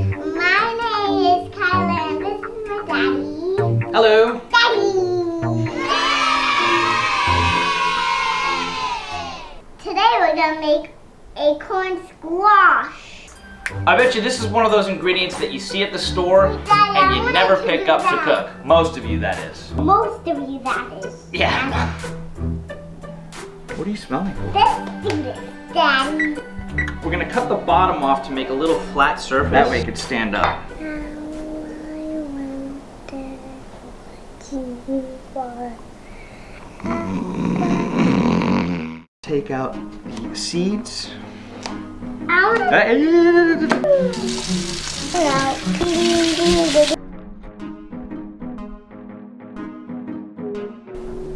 My name is Kyla and this is my daddy. Hello. Daddy! Today we're gonna make acorn squash. I bet you this is one of those ingredients that you see at the store and you never pick up to cook. Most of you, that is. Most of you, that is. Yeah. What are you smelling? Let's do this, Daddy. We're gonna cut the bottom off to make a little flat surface. That way it could stand up. Take out the seeds.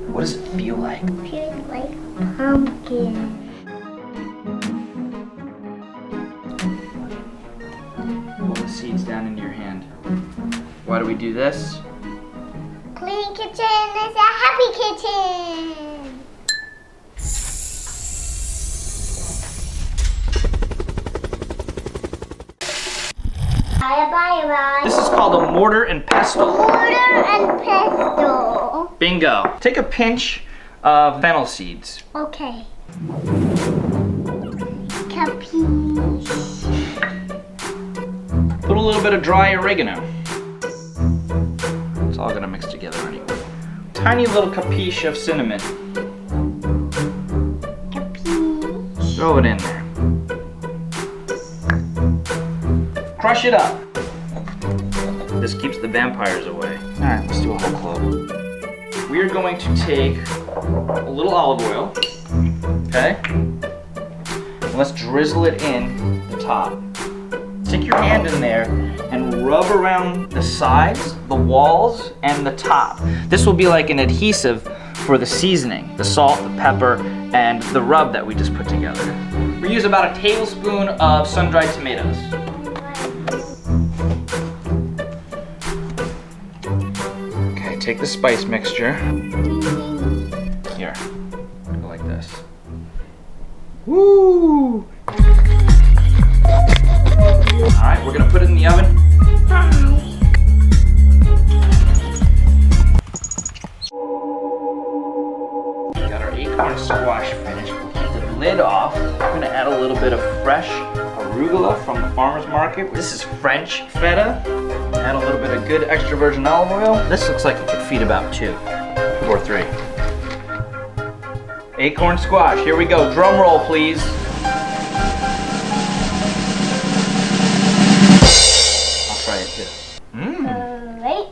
What does it feel like? It feels like pumpkin. Pull the seeds down into your hand. Why do we do this? Clean kitchen is a happy kitchen. Bye. This is called a mortar and pestle. Mortar and pestle. Bingo. Take a pinch of fennel seeds. Okay. Capiche. Put a little bit of dry oregano. It's all gonna mix together anyway. Tiny little capiche of cinnamon. Capiche. Throw it in there. Crush it up. This keeps the vampires away. All right, let's do a whole clove. We are going to take a little olive oil, okay? And let's drizzle it in the top. Stick your hand in there and rub around the sides, the walls, and the top. This will be like an adhesive for the seasoning, the salt, the pepper, and the rub that we just put together. We use about a tablespoon of sun-dried tomatoes. Okay, take the spice mixture. Here, go like this. Woo! Alright, we're gonna put it in the oven. We got our acorn squash finished. We'll keep the lid off. We're gonna add a little bit of fresh arugula from the farmer's market. This is French feta. Add a little bit of good extra virgin olive oil. This looks like it could feed about 2 or 3. Acorn squash, here we go. Drum roll, please. I'll try it too. Right.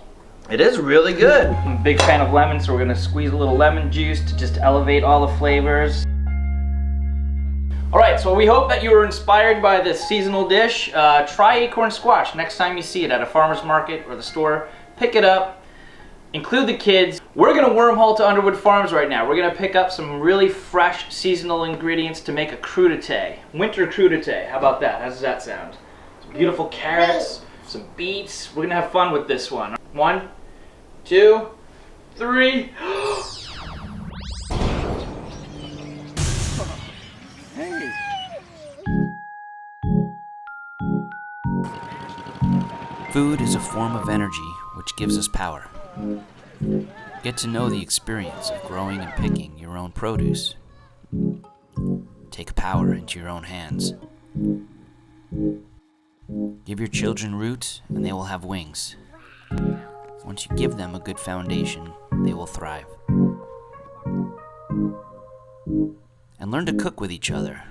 It is really good. I'm a big fan of lemon, so we're gonna squeeze a little lemon juice to just elevate all the flavors. All right, so we hope that you were inspired by this seasonal dish. Try acorn squash next time you see it at a farmer's market or the store. Pick it up, include the kids. We're gonna wormhole to Underwood Farms right now. We're gonna pick up some really fresh seasonal ingredients to make a crudité, winter crudité. How about that? How does that sound? Some beautiful carrots, some beets. We're gonna have fun with this one. 1, 2, 3. Food is a form of energy which gives us power. Get to know the experience of growing and picking your own produce. Take power into your own hands. Give your children roots and they will have wings. Once you give them a good foundation, they will thrive. And learn to cook with each other.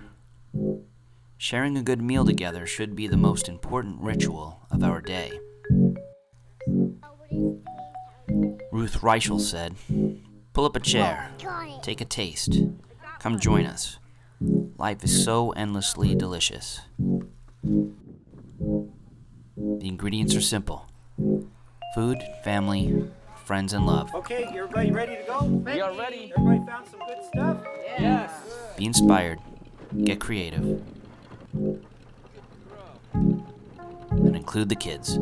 Sharing a good meal together should be the most important ritual of our day. Ruth Reichel said, "Pull up a chair, take a taste, come join us. Life is so endlessly delicious." The ingredients are simple. Food, family, friends, and love. Okay, everybody ready to go? We are ready. Everybody found some good stuff? Yes. Be inspired, get creative, and include the kids.